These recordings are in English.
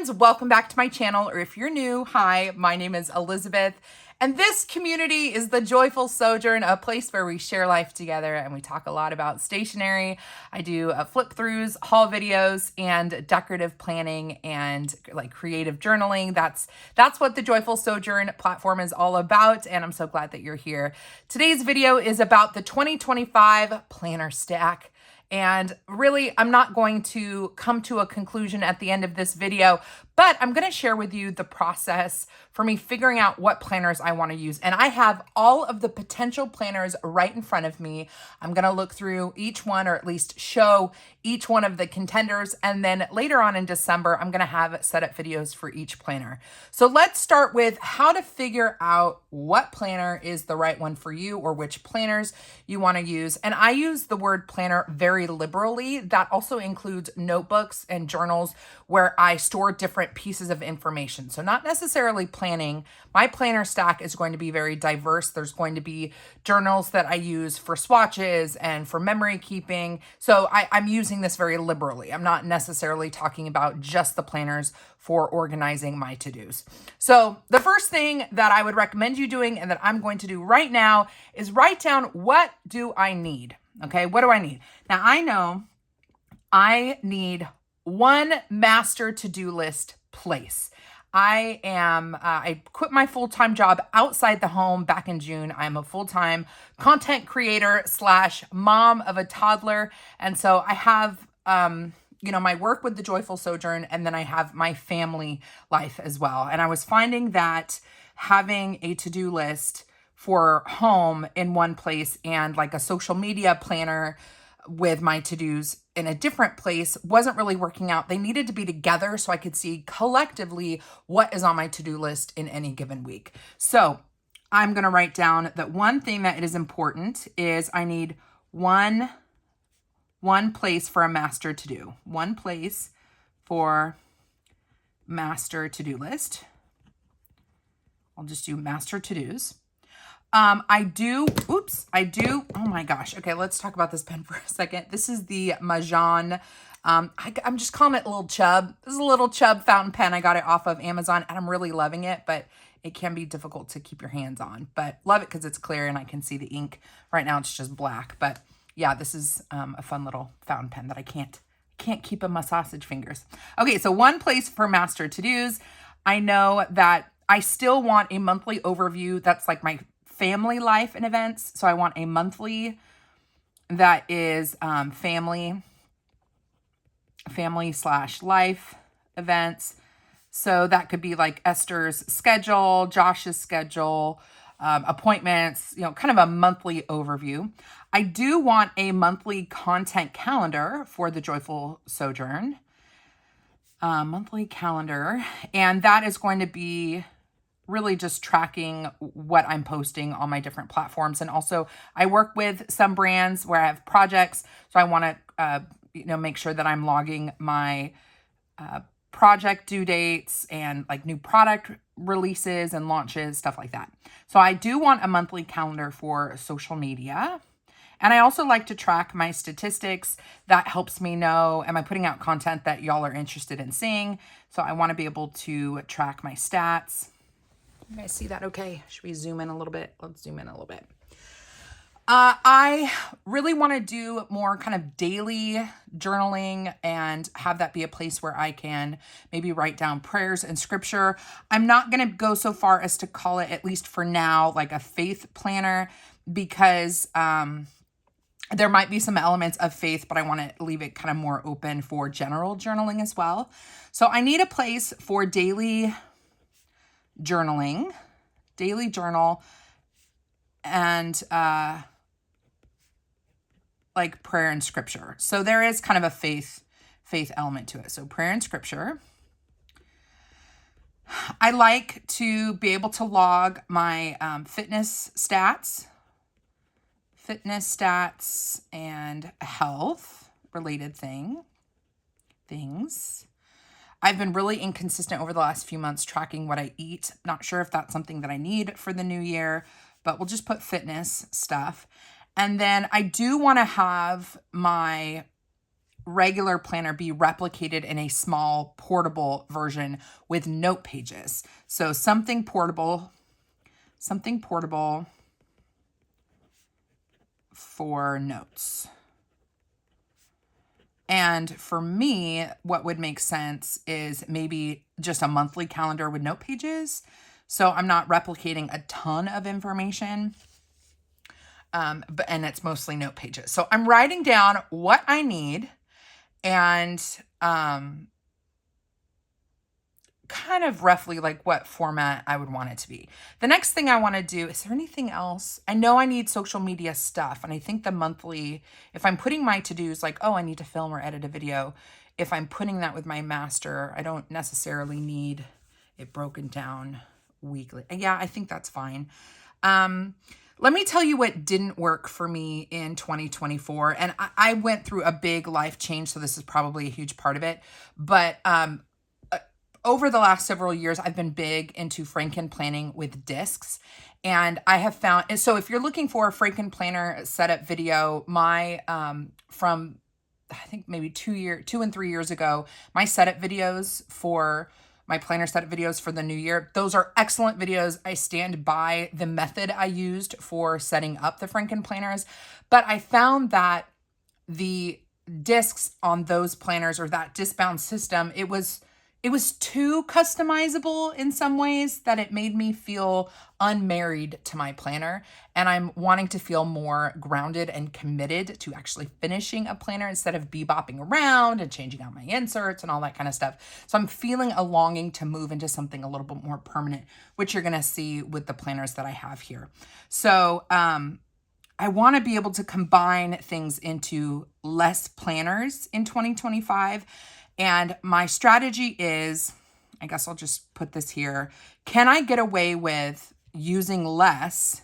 friends, welcome back to my channel, or if you're new, hi, my name is Elizabeth, and this community is the Joyful Sojourn, a place where we share life together and we talk a lot about stationery. I do flip throughs, haul videos, and decorative planning and like creative journaling. That's what the Joyful Sojourn platform is all about, and I'm so glad that you're here. Today's video is about the 2025 planner stack. And really, I'm not going to come to a conclusion at the end of this video, but I'm going to share with you the process for me figuring out what planners I want to use. And I have all of the potential planners right in front of me. I'm going to look through each one, or at least show each one of the contenders. And then later on in December, I'm going to have set up videos for each planner. So let's start with how to figure out what planner is the right one for you, or which planners you want to use. And I use the word planner very liberally. That also includes notebooks and journals where I store different pieces of information. So not necessarily planning. My planner stack is going to be very diverse. There's going to be journals that I use for swatches and for memory keeping. So I'm using this very liberally. I'm not necessarily talking about just the planners for organizing my to-dos. So the first thing that I would recommend you doing, and that I'm going to do right now, is write down, what do I need? Okay, what do I need? Now I know I need one master to-do list place. I quit my full-time job outside the home back in June. I'm a full-time content creator slash mom of a toddler. And so I have, my work with the Joyful Sojourn, and then I have my family life as well. And I was finding that having a to-do list for home in one place and like a social media planner with my to-dos in a different place wasn't really working out. They needed to be together so I could see collectively what is on my to-do list in any given week. So I'm going to write down that one thing that is important is I need one place for a master to-do. One place for master to-do list. I'll just do master to-dos. I do, oh my gosh. Okay, let's talk about this pen for a second. This is the Majan. I'm just calling it Little Chub. This is a Little Chub fountain pen. I got it off of Amazon and I'm really loving it, but it can be difficult to keep your hands on. But love it because it's clear and I can see the ink. Right now it's just black. But yeah, this is a fun little fountain pen that I can't keep in my sausage fingers. Okay, so one place for master to-dos. I know that I still want a monthly overview. That's like my family life and events. So I want a monthly that is family / life events. So that could be like Esther's schedule, Josh's schedule, appointments, kind of a monthly overview. I do want a monthly content calendar for the Joyful Sojourn. Monthly calendar. And that is going to be really just tracking what I'm posting on my different platforms. And also I work with some brands where I have projects. So I want to, make sure that I'm logging my project due dates and like new product releases and launches, stuff like that. So I do want a monthly calendar for social media. And I also like to track my statistics. That helps me know, am I putting out content that y'all are interested in seeing? So I want to be able to track my stats. You guys see that okay? Should we zoom in a little bit? Let's zoom in a little bit. I really want to do more kind of daily journaling and have that be a place where I can maybe write down prayers and scripture. I'm not going to go so far as to call it, at least for now, like a faith planner, because there might be some elements of faith, but I want to leave it kind of more open for general journaling as well. So I need a place for daily journaling, daily journal, and like prayer and scripture. So there is kind of a faith element to it. So prayer and scripture. I like to be able to log my fitness stats and health related things. I've been really inconsistent over the last few months tracking what I eat. Not sure if that's something that I need for the new year, but we'll just put fitness stuff. And then I do want to have my regular planner be replicated in a small portable version with note pages. So something portable for notes. And for me, what would make sense is maybe just a monthly calendar with note pages. So I'm not replicating a ton of information, and it's mostly note pages. So I'm writing down what I need and kind of roughly like what format I would want it to be. The next thing I want to do, is there anything else? I know I need social media stuff. And I think the monthly, if I'm putting my to-dos like, oh, I need to film or edit a video, if I'm putting that with my master, I don't necessarily need it broken down weekly. Yeah, I think that's fine. Let me tell you what didn't work for me in 2024. And I went through a big life change, so this is probably a huge part of it. But over the last several years, I've been big into Franken planning with discs. And I have found, and so if you're looking for a Franken planner setup video, my, from I think maybe 2 and 3 years ago, my setup videos for my planner setup videos for the new year, those are excellent videos. I stand by the method I used for setting up the Franken planners. But I found that the discs on those planners, or that disc bound system, it was too customizable in some ways that it made me feel unmarried to my planner. And I'm wanting to feel more grounded and committed to actually finishing a planner instead of bebopping around and changing out my inserts and all that kind of stuff. So I'm feeling a longing to move into something a little bit more permanent, which you're going to see with the planners that I have here. So I want to be able to combine things into less planners in 2025. And my strategy is, I guess I'll just put this here. Can I get away with using less,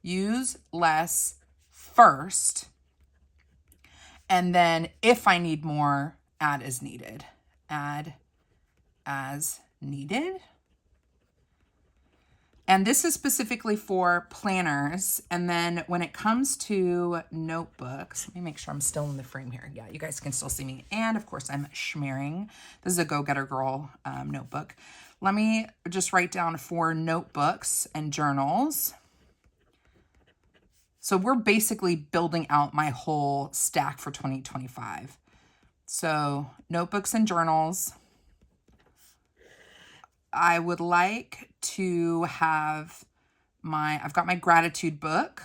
use less first, and then if I need more, add as needed. Add as needed. And this is specifically for planners. And then when it comes to notebooks, let me make sure I'm still in the frame here. Yeah, you guys can still see me. And of course, I'm schmearing. This is a Go Getter Girl notebook. Let me just write down for notebooks and journals. So we're basically building out my whole stack for 2025. So notebooks and journals. I would like to have I've got my gratitude book,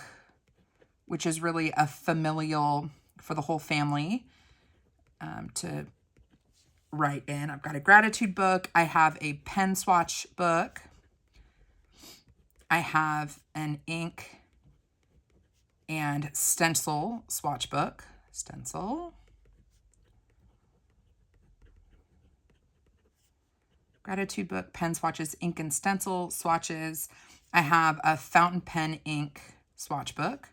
which is really a familial for the whole family to write in. I've got a gratitude book. I have a pen swatch book. I have an ink and stencil swatch book. Stencil. Gratitude book, pen swatches, ink and stencil swatches. I have a fountain pen ink swatch book.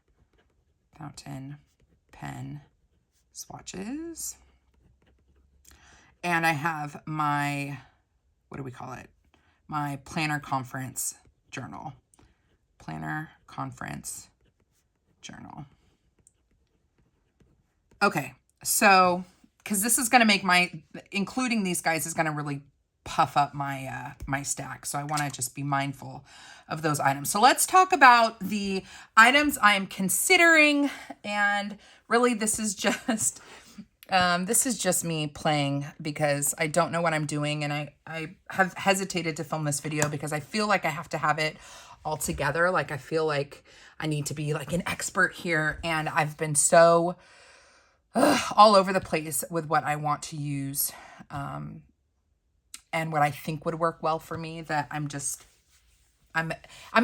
Fountain pen swatches. And I have my, what do we call it? My planner conference journal. Planner conference journal. Okay, so, because this is going to make including these guys is going to really puff up my my stack. So I want to just be mindful of those items. So let's talk about the items I am considering. And really this is just me playing because I don't know what I'm doing. And I have hesitated to film this video because I feel like I have to have it all together. Like I feel like I need to be like an expert here. And I've been so all over the place with what I want to use. And what I think would work well for me, that I'm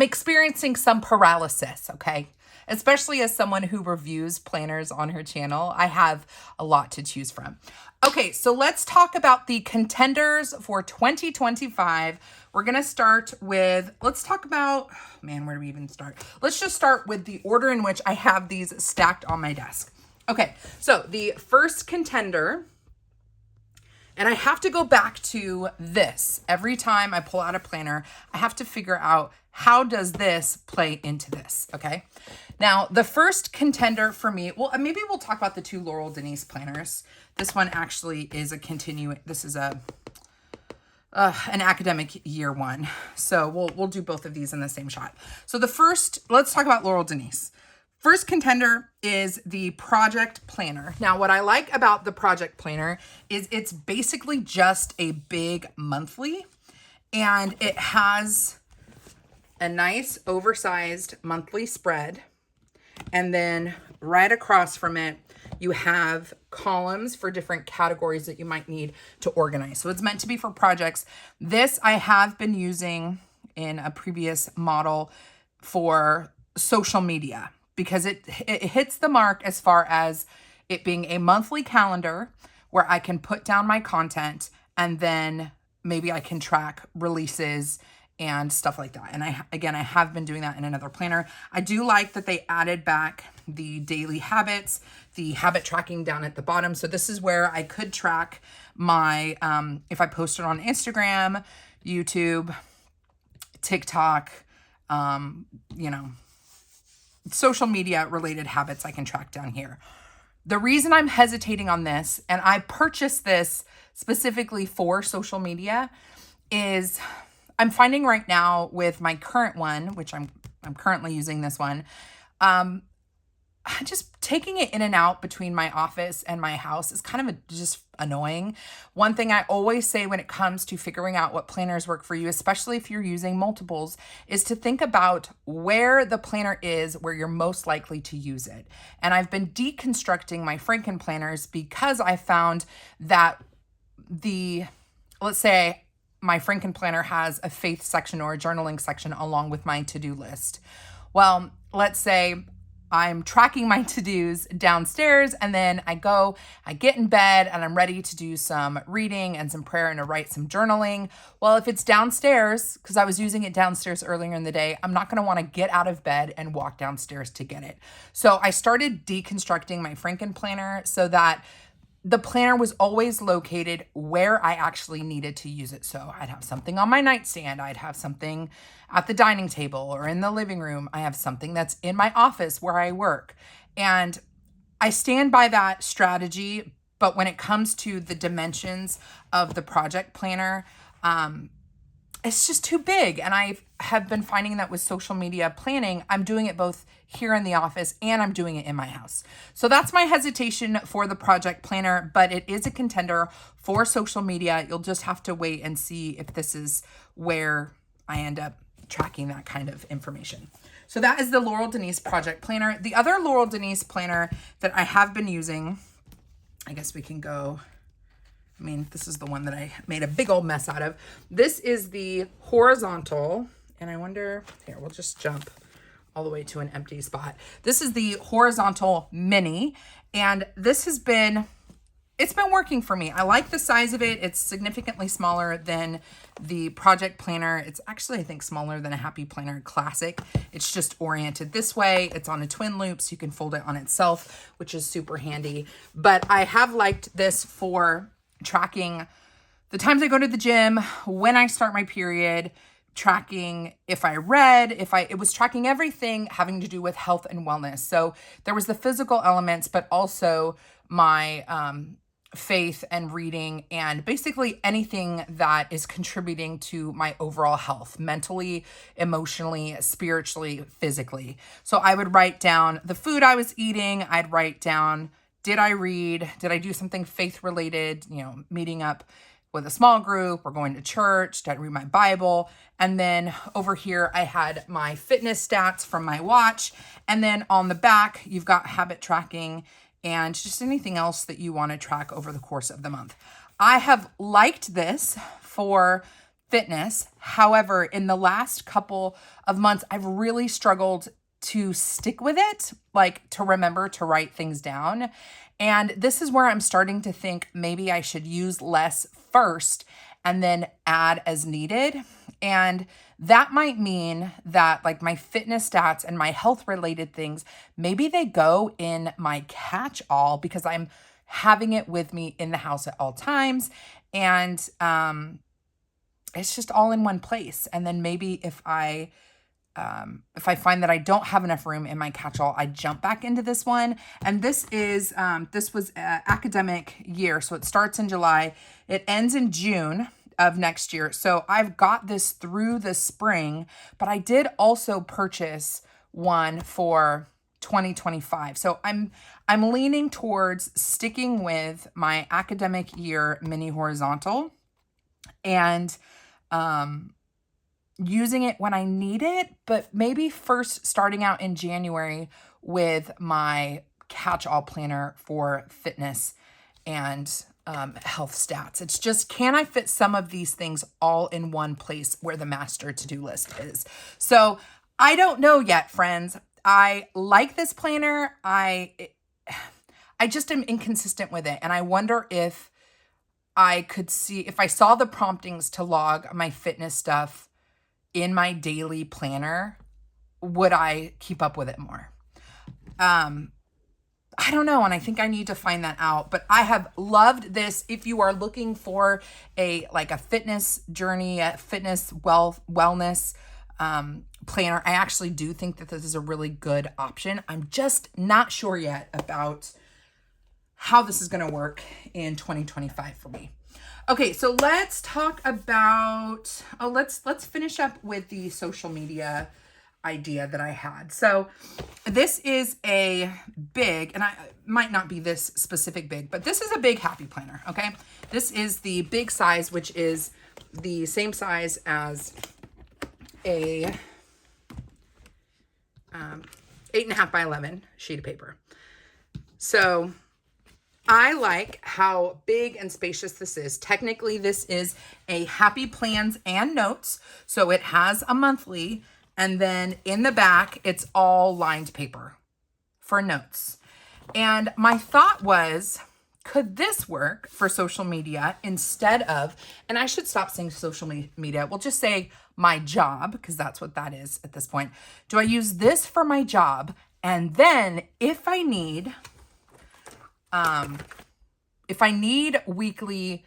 experiencing some paralysis, okay? Especially as someone who reviews planners on her channel, I have a lot to choose from. Okay, so let's talk about the contenders for 2025. We're gonna start with, let's talk about, man, where do we even start? Let's just start with the order in which I have these stacked on my desk. Okay, so the first contender, and I have to go back to this. Every time I pull out a planner, I have to figure out how does this play into this, okay? Now, the first contender for me, well, maybe we'll talk about the two Laurel Denise planners. This one actually is this is an academic year one. So we'll do both of these in the same shot. So let's talk about Laurel Denise. First contender is the project planner. Now, what I like about the project planner is it's basically just a big monthly, and it has a nice oversized monthly spread. And then right across from it, you have columns for different categories that you might need to organize. So it's meant to be for projects. This I have been using in a previous model for social media because it hits the mark as far as it being a monthly calendar where I can put down my content, and then maybe I can track releases and stuff like that. And I have been doing that in another planner. I do like that they added back the daily habits, the habit tracking down at the bottom. So this is where I could track my, if I posted on Instagram, YouTube, TikTok, social media related habits I can track down here. The reason I'm hesitating on this, and I purchased this specifically for social media, is I'm finding right now with my current one, which I'm currently using this one, just taking it in and out between my office and my house is kind of just annoying. One thing I always say when it comes to figuring out what planners work for you, especially if you're using multiples, is to think about where the planner is, where you're most likely to use it. And I've been deconstructing my Franken planners because I found that let's say my Franken planner has a faith section or a journaling section along with my to-do list. Well, let's say I'm tracking my to-dos downstairs, and then I get in bed and I'm ready to do some reading and some prayer and to write some journaling. Well, if it's downstairs, because I was using it downstairs earlier in the day, I'm not going to want to get out of bed and walk downstairs to get it. So I started deconstructing my Franken planner so that the planner was always located where I actually needed to use it. So I'd have something on my nightstand. I'd have something at the dining table or in the living room. I have something that's in my office where I work. And I stand by that strategy. But when it comes to the dimensions of the project planner, it's just too big. And I have been finding that with social media planning, I'm doing it both here in the office and I'm doing it in my house. So that's my hesitation for the project planner, but it is a contender for social media. You'll just have to wait and see if this is where I end up tracking that kind of information. So that is the Laurel Denise project planner. The other Laurel Denise planner that I have been using, I guess we can go, this is the one that I made a big old mess out of. This is the horizontal, and I wonder, here, we'll just jump all the way to an empty spot. This is the horizontal mini, and it's been working for me. I like the size of it. It's significantly smaller than the project planner. It's actually, I think, smaller than a Happy Planner Classic. It's just oriented this way. It's on a twin loop, so you can fold it on itself, which is super handy. But I have liked this for tracking the times I go to the gym, when I start my period, tracking if I read, it was tracking everything having to do with health and wellness. So there was the physical elements, but also my faith and reading, and basically anything that is contributing to my overall health, mentally, emotionally, spiritually, physically. So I would write down the food I was eating. I'd write down, did I read? Did I do something faith related? Meeting up with a small group or going to church? Did I read my Bible? And then over here, I had my fitness stats from my watch. And then on the back, you've got habit tracking and just anything else that you want to track over the course of the month. I have liked this for fitness. However, in the last couple of months, I've really struggled to stick with it, like to remember to write things down. And this is where I'm starting to think maybe I should use less first and then add as needed. And that might mean that like my fitness stats and my health related things, maybe they go in my catch-all because I'm having it with me in the house at all times. And it's just all in one place. And then maybe if I if I find that I don't have enough room in my catch-all, I jump back into this one. And this is, this was academic year. So it starts in July. It ends in June of next year. So I've got this through the spring, but I did also purchase one for 2025. So I'm leaning towards sticking with my academic year mini horizontal and using it when I need it, but maybe first starting out in January with my catch-all planner for fitness and health stats. It's just, can I fit some of these things all in one place where the master to-do list is? So I don't know yet, friends. I like this planner. I just am inconsistent with it. And I wonder if I could see, if I saw the promptings to log my fitness stuff in my daily planner, would I keep up with it more? I don't know. And I think I need to find that out, but I have loved this. If you are looking for a fitness journey, a fitness wellness planner, I actually do think that this is a really good option. I'm just not sure yet about how this is going to work in 2025 for me. Okay, so let's talk about, let's finish up with the social media idea that I had. So this is a big, and I might not be this specific big, but this is a big happy planner, okay? This is the big size, which is the same size as a 8.5 by 11 sheet of paper. So I like how big and spacious this is. Technically, this is a happy plans and notes. So it has a monthly, and then in the back, it's all lined paper for notes. And my thought was, could this work for social media instead of, and I should stop saying social media, we'll just say my job, because that's what that is at this point. Do I use this for my job? And then if I need a weekly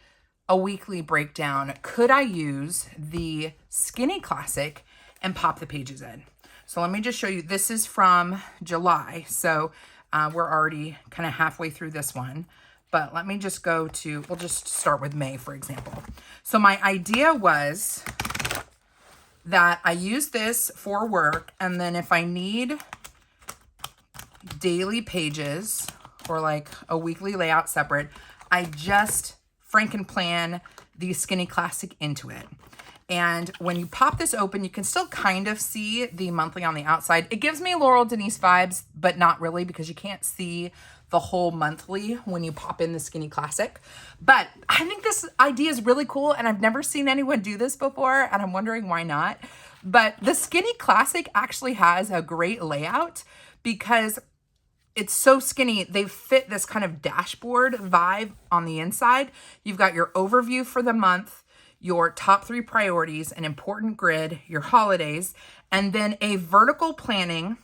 breakdown, could I use the Skinny Classic and pop the pages in? So let me just show you. This is from July. So we're already kind of halfway through this one. But let me just go to, we'll just start with May, for example. So my idea was that I use this for work. And then if I need daily pages, or like a weekly layout separate, I just Frankenplan the Skinny Classic into it. And when you pop this open, you can still kind of see the monthly on the outside. It gives me Laurel Denise vibes, but not really, because you can't see the whole monthly when you pop in the Skinny Classic. But I think this idea is really cool, and I've never seen anyone do this before, and I'm wondering why not. But the Skinny Classic actually has a great layout because it's so skinny. They fit this kind of dashboard vibe on the inside. You've got your overview for the month, your top 3 priorities, an important grid, your holidays, and then a vertical planning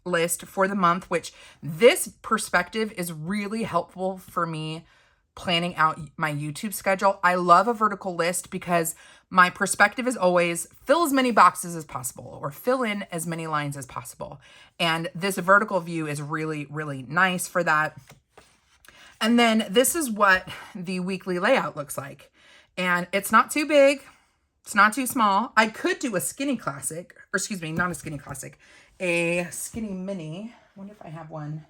list for the month, which this perspective is really helpful for me planning out my YouTube schedule. I love a vertical list because my perspective is always fill as many boxes as possible or fill in as many lines as possible. And this vertical view is really, really nice for that. And then this is what the weekly layout looks like. And it's not too big. It's not too small. I could do a Skinny Classic, or excuse me, not a Skinny Classic, a Skinny Mini. I wonder if I have one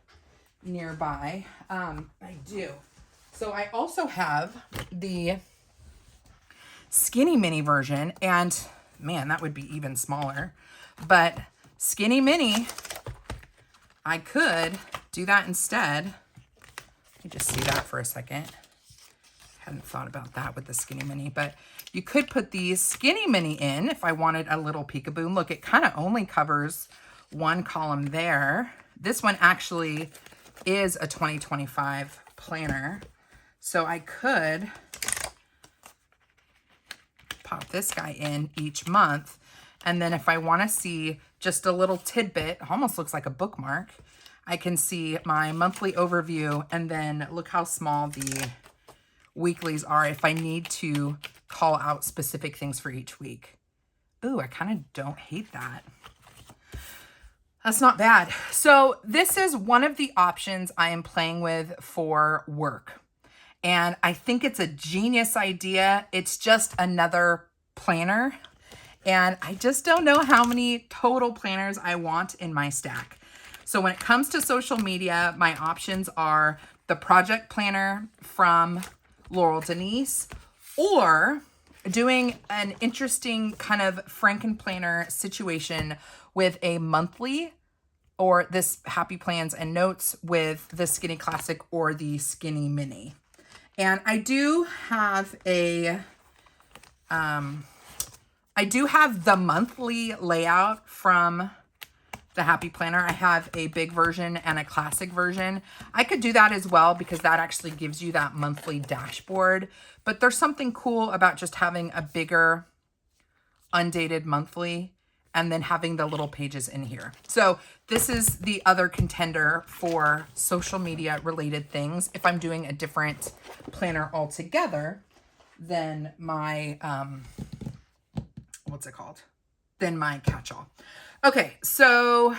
nearby. I do. So I also have the Skinny Mini version, and man, that would be even smaller. But Skinny Mini, I could do that instead. Let me just see that for a second. Hadn't thought about that with the Skinny Mini, but you could put the Skinny Mini in if I wanted a little peekaboo. Look, it kind of only covers one column there. This one actually is a 2025 planner. So I could pop this guy in each month. And then if I want to see just a little tidbit, almost looks like a bookmark, I can see my monthly overview, and then look how small the weeklies are if I need to call out specific things for each week. Ooh, I kind of don't hate that. That's not bad. So this is one of the options I am playing with for work. And I think it's a genius idea. It's just another planner. And I just don't know how many total planners I want in my stack. So when it comes to social media, my options are the project planner from Laurel Denise, or doing an interesting kind of Frankenplanner situation with a monthly, or this Happy Plans and Notes with the Skinny Classic or the Skinny Mini. And I do have the monthly layout from the Happy Planner. I have a big version and a classic version. I could do that as well because that actually gives you that monthly dashboard. But there's something cool about just having a bigger undated monthly and then having the little pages in here. So this is the other contender for social media related things. If I'm doing a different planner altogether than my, what's it called? Than my catch-all. Okay, so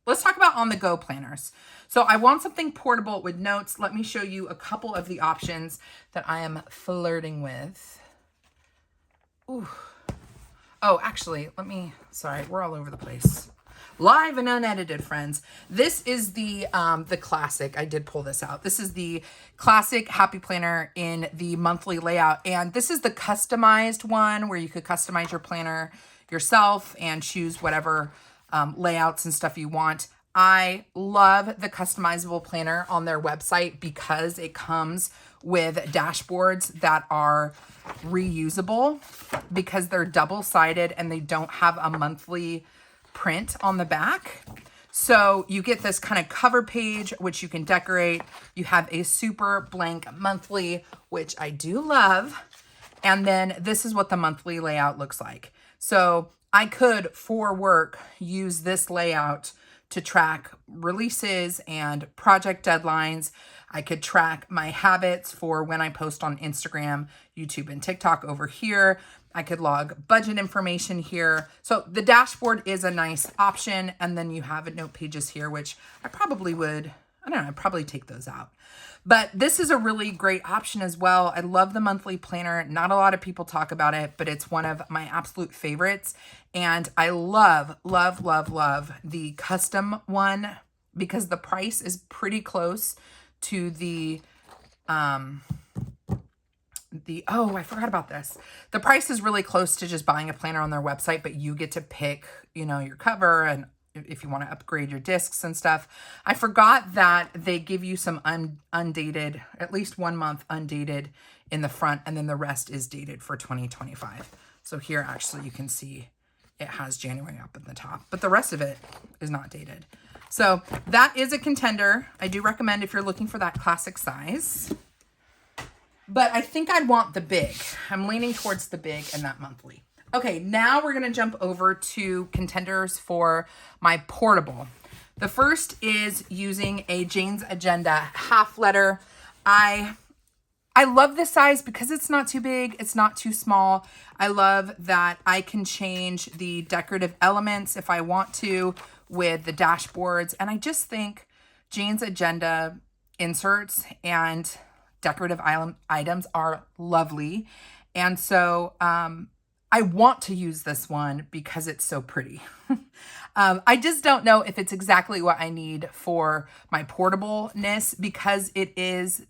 let's talk about on-the-go planners. So I want something portable with notes. Let me show you a couple of the options that I am flirting with. Ooh. Oh, actually, sorry, we're all over the place. Live and unedited, friends. This is the classic. I did pull this out. This is the classic Happy Planner in the monthly layout. And this is the customized one where you could customize your planner yourself and choose whatever layouts and stuff you want. I love the customizable planner on their website because it comes with dashboards that are reusable because they're double-sided and they don't have a monthly print on the back. So you get this kind of cover page, which you can decorate. You have a super blank monthly, which I do love. And then this is what the monthly layout looks like. So I could, for work, use this layout to track releases and project deadlines. I could track my habits for when I post on Instagram, YouTube, and TikTok over here. I could log budget information here. So the dashboard is a nice option. And then you have note pages here, which I probably would, I don't know, I'd probably take those out. But this is a really great option as well. I love the monthly planner. Not a lot of people talk about it, but it's one of my absolute favorites. And I love, love, love, love the custom one because the price is pretty close to oh, I forgot about this. The price is really close to just buying a planner on their website, but you get to pick, your cover and if you want to upgrade your discs and stuff. I forgot that they give you some undated, at least 1 month undated in the front, and then the rest is dated for 2025. So here, actually, you can see it has January up at the top, but the rest of it is not dated. So that is a contender. I do recommend if you're looking for that classic size. But I think I'd want the big. I'm leaning towards the big and that monthly. Okay, now we're going to jump over to contenders for my portable. The first is using a Jane's Agenda half letter. I love this size because it's not too big, it's not too small. I love that I can change the decorative elements if I want to with the dashboards. And I just think Jane's Agenda inserts and decorative items are lovely. And so I want to use this one because it's so pretty. I just don't know if it's exactly what I need for my portableness because it is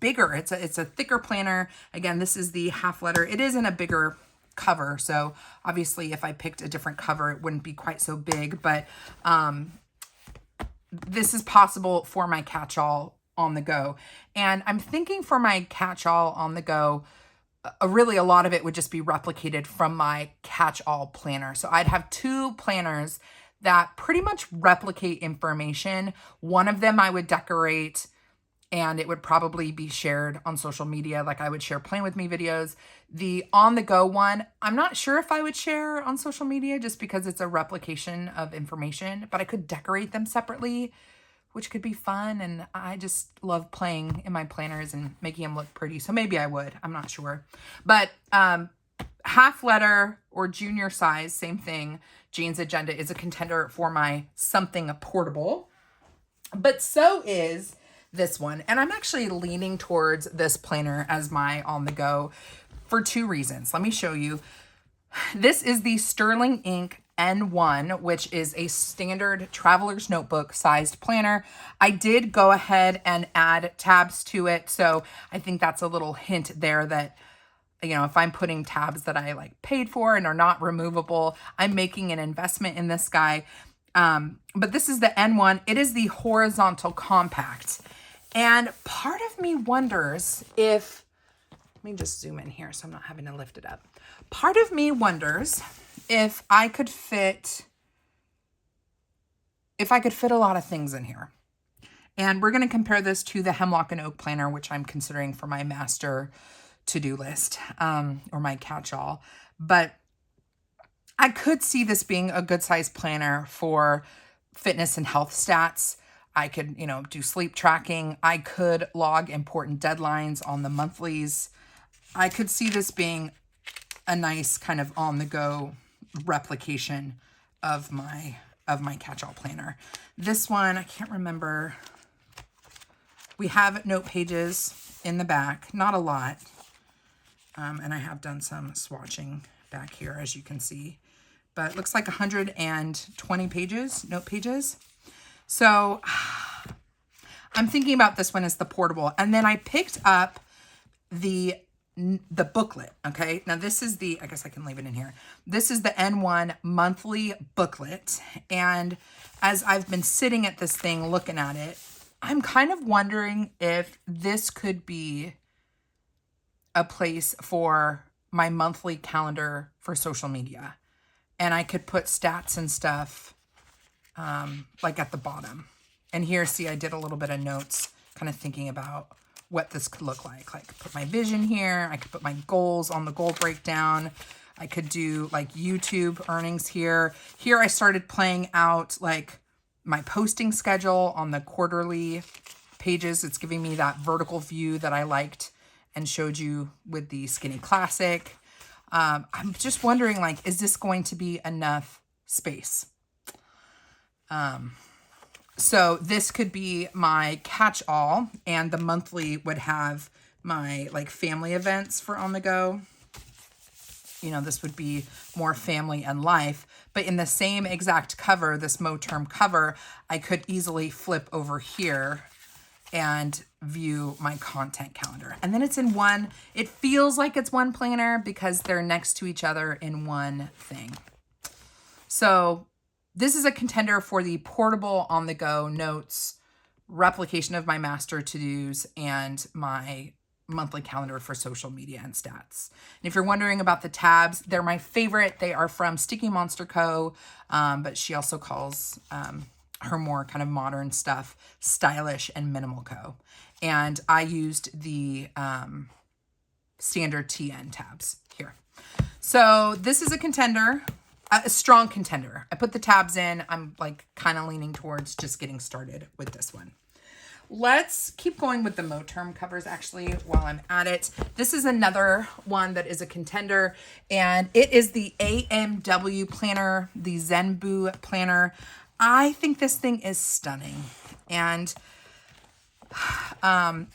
bigger. It's a thicker planner. Again, this is the half letter. It is in a bigger cover. So obviously if I picked a different cover, it wouldn't be quite so big, but this is possible for my catch-all on the go. And I'm thinking for my catch-all on the go, really a lot of it would just be replicated from my catch-all planner. So I'd have 2 planners that pretty much replicate information. One of them I would decorate and it would probably be shared on social media. Like I would share Plan With Me videos. The on-the-go one, I'm not sure if I would share on social media just because it's a replication of information, but I could decorate them separately, which could be fun. And I just love playing in my planners and making them look pretty. So maybe I would, I'm not sure. But half letter or junior size, same thing. Jane's Agenda is a contender for my something portable, but so is this one. And I'm actually leaning towards this planner as my on the go for two reasons. Let me show you. This is the Sterling Ink N1, which is a standard traveler's notebook sized planner. I did go ahead and add tabs to it. So I think that's a little hint there that, you know, if I'm putting tabs that I like paid for and are not removable, I'm making an investment in this guy. But this is the N1. It is the horizontal compact. And part of me wonders if, let me just zoom in here so I'm not having to lift it up. Part of me wonders if I could fit a lot of things in here. And we're going to compare this to the Hemlock and Oak planner, which I'm considering for my master to-do list, or my catch-all. But I could see this being a good size planner for fitness and health stats. I could, you know, do sleep tracking. I could log important deadlines on the monthlies. I could see this being a nice kind of on-the-go replication of my catch-all planner. This one, I can't remember. We have note pages in the back, not a lot. And I have done some swatching back here, as you can see. But it looks like 120 pages, note pages. So I'm thinking about this one as the portable. And then I picked up the booklet, okay? Now this is the, I guess I can leave it in here. This is the N1 monthly booklet. And as I've been sitting at this thing looking at it, I'm kind of wondering if this could be a place for my monthly calendar for social media. And I could put stats and stuff like at the bottom. And here, see, I did a little bit of notes, kind of thinking about what this could look like. Like put my vision here. I could put my goals on the goal breakdown. I could do like YouTube earnings here. Here I started playing out like my posting schedule on the quarterly pages. It's giving me that vertical view that I liked and showed you with the Skinny Classic. I'm just wondering, like, is this going to be enough space? So this could be my catch-all, and the monthly would have my like family events for on the go. You know, this would be more family and life, but in the same exact cover, this Moterm cover, I could easily flip over here and view my content calendar. And then it's in one, it feels like it's one planner because they're next to each other in one thing. So this is a contender for the portable on-the-go notes, replication of my master to-dos, and my monthly calendar for social media and stats. And if you're wondering about the tabs, they're my favorite. They are from Sticky Monster Co., but she also calls her more kind of modern stuff Stylish and Minimal Co. And I used the standard TN tabs here. So this is a contender. A strong contender. I put the tabs in. I'm like kind of leaning towards just getting started with this one. Let's keep going with the Moterm covers actually while I'm at it. This is another one that is a contender, and it is the AMW planner, the Zenbu planner. I think this thing is stunning. And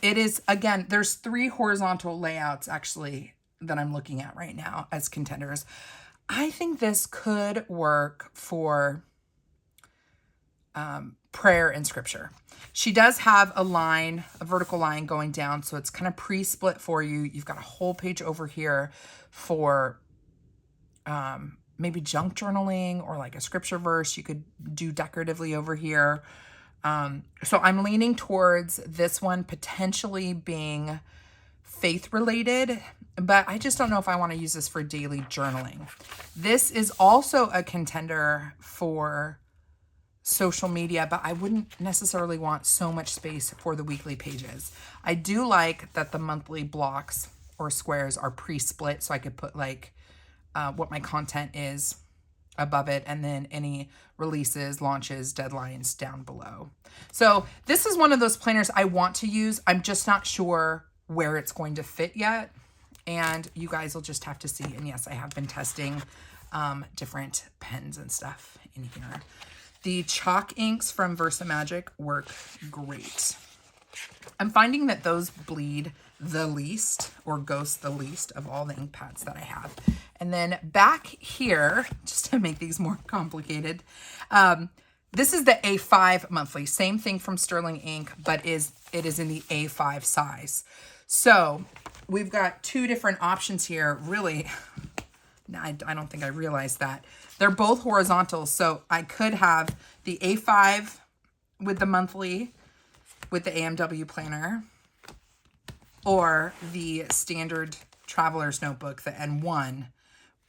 it is, again, there's 3 horizontal layouts actually that I'm looking at right now as contenders. I think this could work for prayer and scripture. She does have a line, a vertical line going down, so it's kind of pre-split for you. You've got a whole page over here for maybe junk journaling or like a scripture verse you could do decoratively over here. So I'm leaning towards this one potentially being faith related, but I just don't know if I want to use this for daily journaling. This is also a contender for social media, but I wouldn't necessarily want so much space for the weekly pages. I do like that the monthly blocks or squares are pre-split, so I could put like what my content is above it, and then any releases, launches, deadlines down below. So this is one of those planners I want to use. I'm just not sure where it's going to fit yet. and you guys will just have to see. And yes, I have been testing different pens and stuff in here. The chalk inks from Versamagic work great. I'm finding that those bleed the least, or ghost the least, of all the ink pads that I have. And then back here, just to make these more complicated, this is the A5 monthly. Same thing from Sterling Ink, but it is in the A5 size. So we've got two different options here. Really, I don't think I realized that. They're both horizontal, so I could have the A5 with the monthly, with the AMW planner, or the standard traveler's notebook, the N1,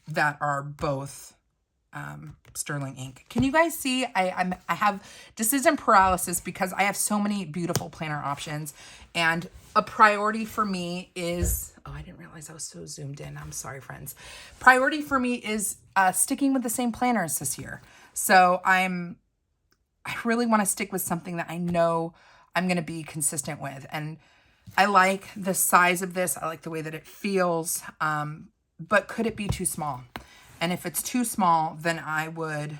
that are both Sterling Ink. Can you guys see? I have decision paralysis because I have so many beautiful planner options, and a priority for me is, oh, I didn't realize I was so zoomed in. I'm sorry, friends. Priority for me is sticking with the same planners this year. So I really want to stick with something that I know I'm going to be consistent with. And I like the size of this. I like the way that it feels. But could it be too small? And if it's too small, then I would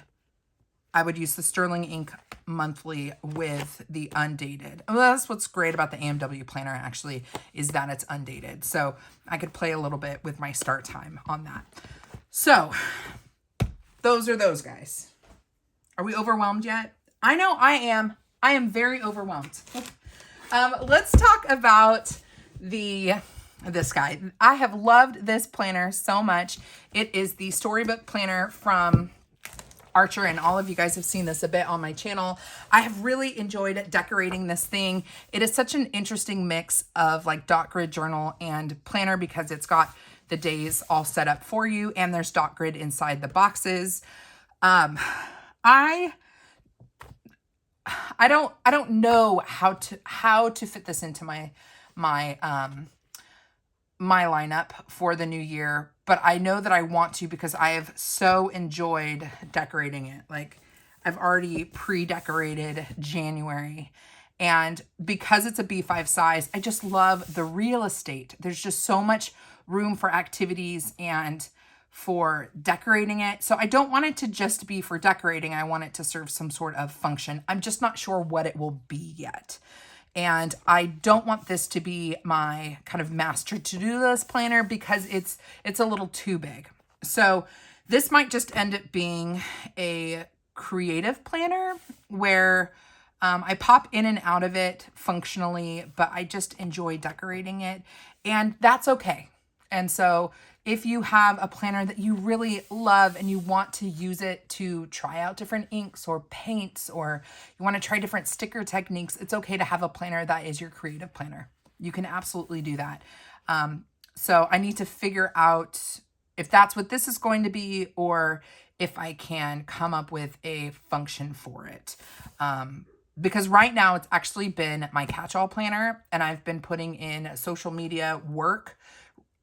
use the Sterling Ink monthly with the undated. Well, that's what's great about the AMW planner, actually, is that it's undated. So I could play a little bit with my start time on that. So those are those guys. Are we overwhelmed yet? I know I am. I am very overwhelmed. Let's talk about this guy. I have loved this planner so much. It is the Storybook Planner from Archer, and all of you guys have seen this a bit on my channel. I have really enjoyed decorating this thing. It is such an interesting mix of like dot grid journal and planner because it's got the days all set up for you, and there's dot grid inside the boxes. I don't know how to fit this into my lineup for the new year, but I know that I want to because I have so enjoyed decorating it. Like, I've already pre-decorated January, and because it's a B5 size, I just love the real estate. There's just so much room for activities and for decorating it. So I don't want it to just be for decorating. I want it to serve some sort of function. I'm just not sure what it will be yet. And I don't want this to be my kind of master to-do list planner because it's a little too big. So this might just end up being a creative planner where I pop in and out of it functionally, but I just enjoy decorating it, and that's okay. And so if you have a planner that you really love and you want to use it to try out different inks or paints, or you want to try different sticker techniques, it's okay to have a planner that is your creative planner. You can absolutely do that. So I need to figure out if that's what this is going to be, or if I can come up with a function for it. Because right now it's actually been my catch-all planner, and I've been putting in social media work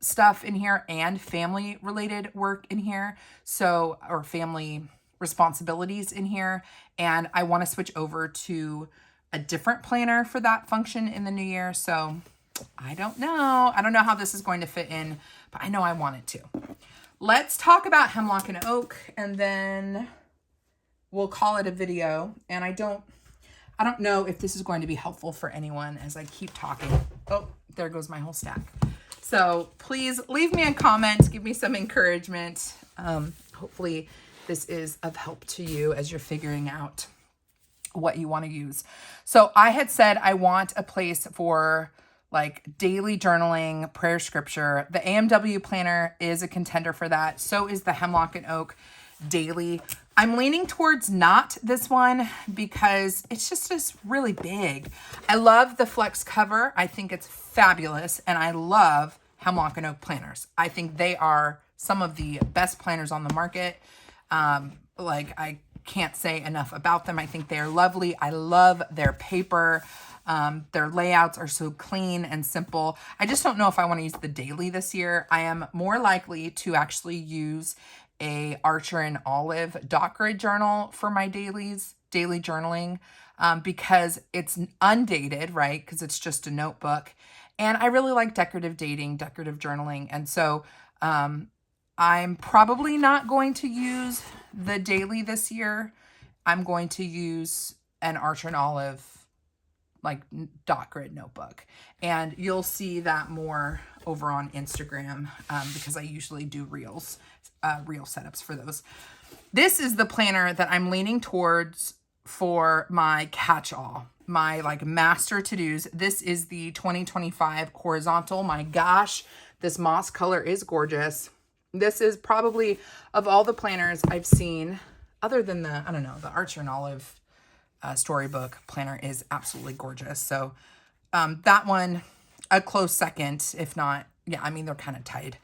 stuff in here and family related work in here. So, or family responsibilities in here. And I want to switch over to a different planner for that function in the new year. So I don't know. I don't know how this is going to fit in, but I know I want it to. Let's talk about Hemlock and Oak, and then we'll call it a video. And I don't know if this is going to be helpful for anyone as I keep talking. Oh, there goes my whole stack. So please leave me a comment, give me some encouragement. Hopefully this is of help to you as you're figuring out what you want to use. So I had said I want a place for like daily journaling, prayer scripture. The AMW planner is a contender for that. So is the Hemlock and Oak daily. I'm leaning towards not this one because it's just really big. I love the flex cover. I think it's fabulous. And I love Hemlock and Oak planners. I think they are some of the best planners on the market. Like, I can't say enough about them. I think they are lovely. I love their paper. Their layouts are so clean and simple. I just don't know if I want to use the daily this year. I am more likely to actually use a Archer and Olive dot grid journal for my daily journaling, because it's undated, right? Because it's just a notebook. And I really like decorative dating, decorative journaling. And so I'm probably not going to use the daily this year. I'm going to use an Archer and Olive like dot grid notebook. And you'll see that more over on Instagram because I usually do reel setups for those. This is the planner that I'm leaning towards for my catch-all, my like master to-dos. This is the 2025 horizontal. My gosh, this moss color is gorgeous. This is probably, of all the planners I've seen, other than the, I don't know, the Archer and Olive storybook planner is absolutely gorgeous. So that one, a close second, if not, yeah, I mean, they're kind of tied.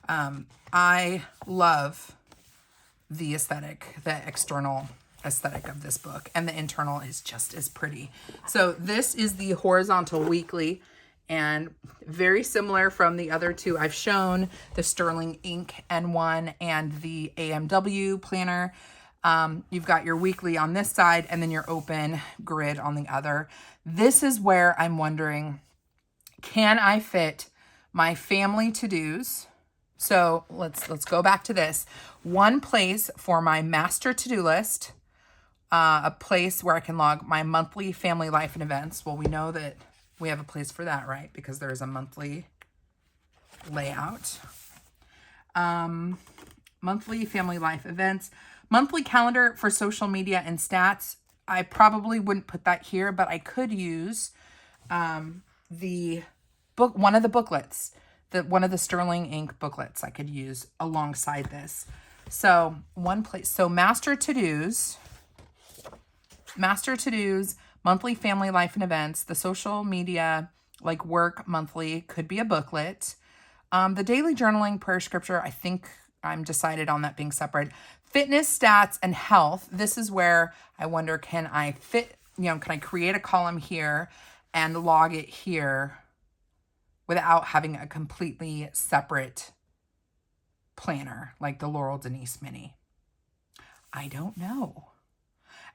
I love the aesthetic, the external aesthetic of this book, and the internal is just as pretty. So this is the horizontal weekly, and very similar from the other two I've shown, the Sterling Ink N1 and the AMW planner. You've got your weekly on this side and then your open grid on the other. This is where I'm wondering, can I fit my family to-dos? So let's go back to this. One place for my master to-do list, a place where I can log my monthly family life and events. Well, we know that we have a place for that, right? Because there's a monthly layout. Monthly family life events. Monthly calendar for social media and stats. I probably wouldn't put that here, but I could use the book, one of the booklets, one of the Sterling Ink booklets I could use alongside this. So one place, so master to-dos, monthly family life and events, the social media, like work monthly, could be a booklet. The daily journaling, prayer, scripture, I think I'm decided on that being separate. Fitness, stats, and health. This is where I wonder, can I create a column here and log it here without having a completely separate planner like the Laurel Denise Mini? I don't know.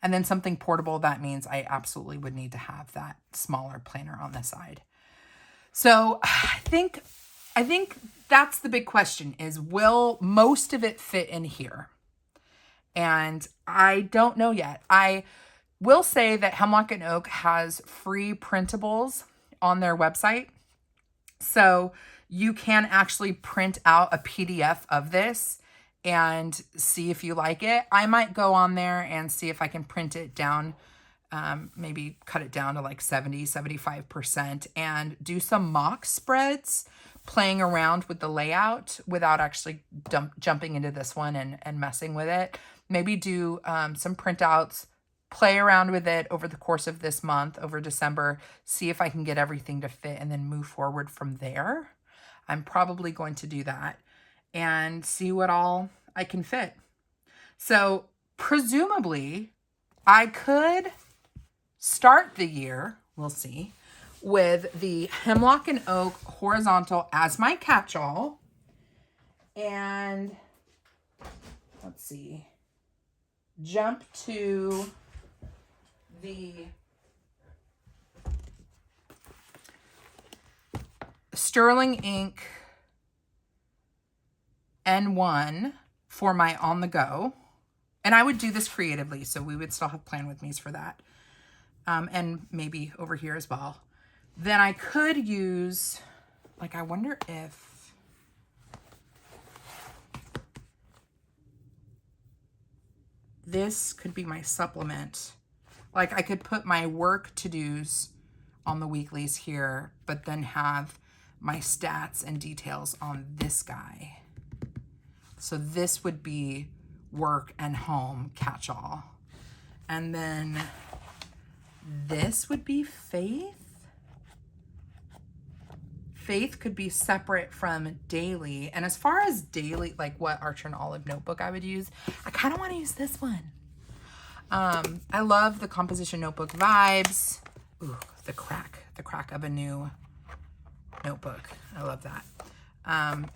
And then something portable, that means I absolutely would need to have that smaller planner on the side. So I think that's the big question is, will most of it fit in here? And I don't know yet. I will say that Hemlock and Oak has free printables on their website. So you can actually print out a PDF of this and see if you like it. I might go on there and see if I can print it down, maybe cut it down to like 75% and do some mock spreads, playing around with the layout without actually jumping into this one and messing with it. Maybe do some printouts, play around with it over the course of this month, over December, see if I can get everything to fit and then move forward from there. I'm probably going to do that and see what all I can fit. So presumably I could start the year, we'll see, with the Hemlock and Oak horizontal as my catch-all. And let's see, jump to the Sterling Ink N1 for my on the go. And I would do this creatively, so we would still have Plan With Me's for that. And maybe over here as well. Then I could use, like, I wonder if this could be my supplement. Like, I could put my work to-dos on the weeklies here, but then have my stats and details on this guy. So this would be work and home catch-all. And then this would be faith. Faith could be separate from daily. And as far as daily, like what Archer and Olive notebook I would use, I kind of want to use this one. I love the composition notebook vibes. Ooh, the crack of a new notebook. I love that.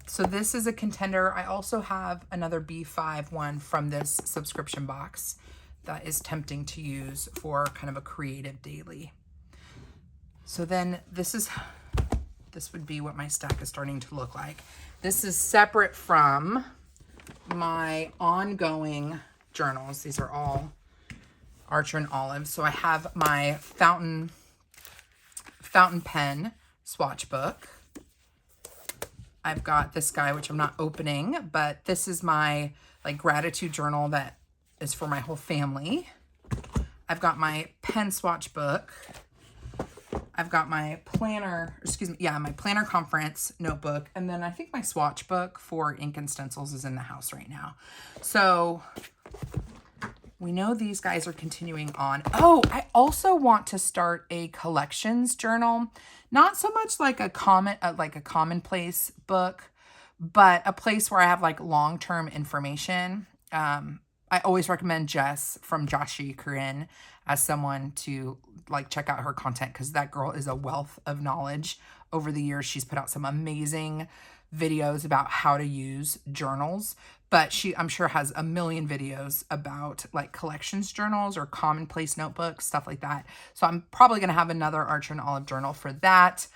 So this is a contender. I also have another B5 one from this subscription box that is tempting to use for kind of a creative daily. So then this is this would be what my stack is starting to look like. This is separate from my ongoing journals. These are all Archer and Olive. So I have my fountain pen swatch book. I've got this guy, which I'm not opening, but this is my like gratitude journal that is for my whole family. I've got my pen swatch book. I've got my planner, my planner conference notebook. And then I think my swatch book for ink and stencils is in the house right now. So we know these guys are continuing on. Oh, I also want to start a collections journal. Not so much like a commonplace book, but a place where I have like long-term information. I always recommend Jess from Joshi Corinne as someone to like check out her content, because that girl is a wealth of knowledge. Over the years, she's put out some amazing videos about how to use journals, but she, I'm sure, has a million videos about like collections journals or commonplace notebooks, stuff like that. So I'm probably going to have another Archer and Olive journal for that.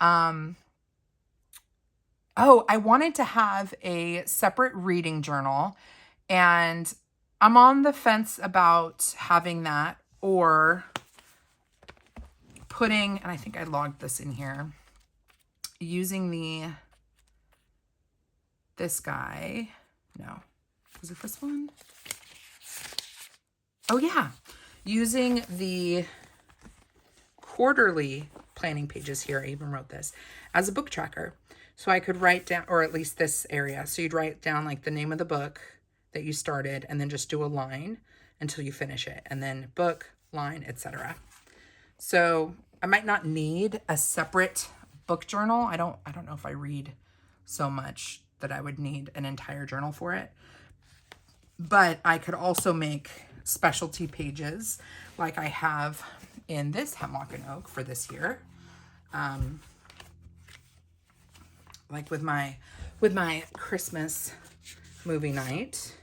Oh, I wanted to have a separate reading journal, and I'm on the fence about having that or putting, and I think I logged this in here, using this guy. No, was it this one? Oh yeah, using the quarterly planning pages here. I even wrote this as a book tracker. So I could write down, or at least this area. So you'd write down like the name of the book that you started and then just do a line until you finish it, and then book, line, etc. So I might not need a separate book journal. I don't know if I read so much that I would need an entire journal for it. But I could also make specialty pages like I have in this Hemlock and Oak for this year. Like with my Christmas movie night,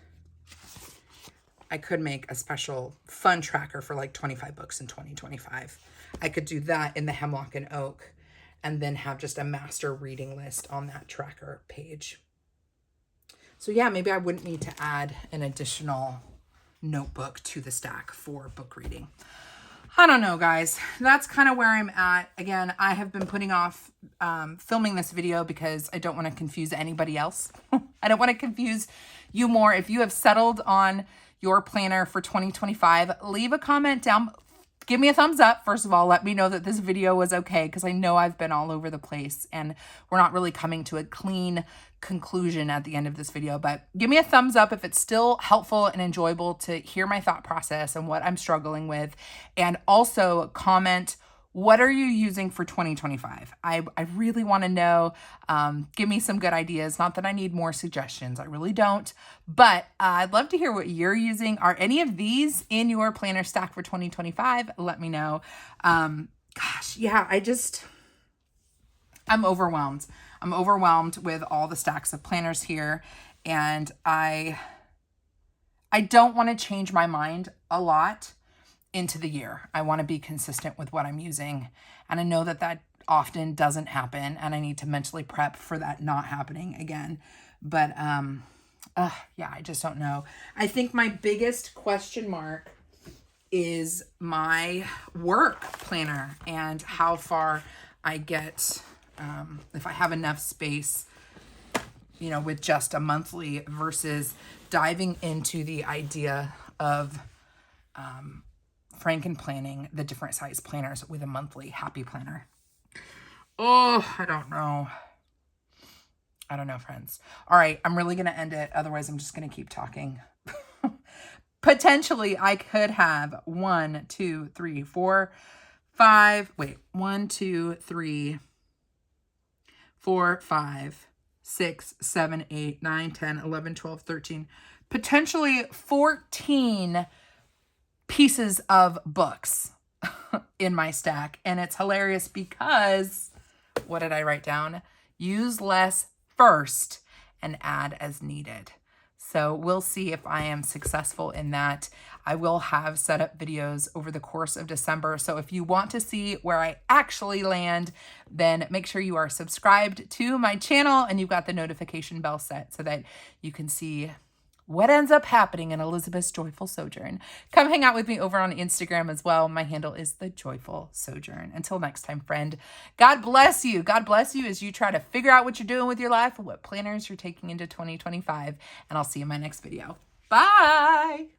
I could make a special fun tracker for like 25 books in 2025. I could do that in the Hemlock and Oak and then have just a master reading list on that tracker page. So yeah, maybe I wouldn't need to add an additional notebook to the stack for book reading. I don't know, guys. That's kind of where I'm at. Again, I have been putting off filming this video because I don't want to confuse anybody else. I don't want to confuse you more. If you have settled on your planner for 2025, leave a comment down. Give me a thumbs up. First of all, let me know that this video was okay, because I know I've been all over the place and we're not really coming to a clean conclusion at the end of this video. But give me a thumbs up if it's still helpful and enjoyable to hear my thought process and what I'm struggling with. And also comment, what are you using for 2025? I really want to know. Give me some good ideas. Not that I need more suggestions. I really don't. But I'd love to hear what you're using. Are any of these in your planner stack for 2025? Let me know. Gosh, yeah, I'm overwhelmed. I'm overwhelmed with all the stacks of planners here. And I don't want to change my mind a lot into the year. I want to be consistent with what I'm using. And I know that often doesn't happen, and I need to mentally prep for that not happening again. But yeah, I just don't know. I think my biggest question mark is my work planner and how far I get, if I have enough space, with just a monthly versus diving into the idea of Franken planning the different size planners with a monthly happy planner. Oh, I don't know. Friends. All right, I'm really going to end it. Otherwise, I'm just going to keep talking. Potentially, I could have 1, 2, 3, 4, 5. Wait, 1, 2, 3, 4, 5, 6, 7, 8, 9, 10, 11, 12, 13, potentially 14 pieces of books in my stack. And it's hilarious because, what did I write down? Use less first and add as needed. So we'll see if I am successful in that. I will have setup videos over the course of December. So if you want to see where I actually land, then make sure you are subscribed to my channel and you've got the notification bell set so that you can see what ends up happening in Elizabeth's Joyful Sojourn. Come hang out with me over on Instagram as well. My handle is The Joyful Sojourn. Until next time, friend, God bless you. God bless you as you try to figure out what you're doing with your life and what planners you're taking into 2025. And I'll see you in my next video. Bye.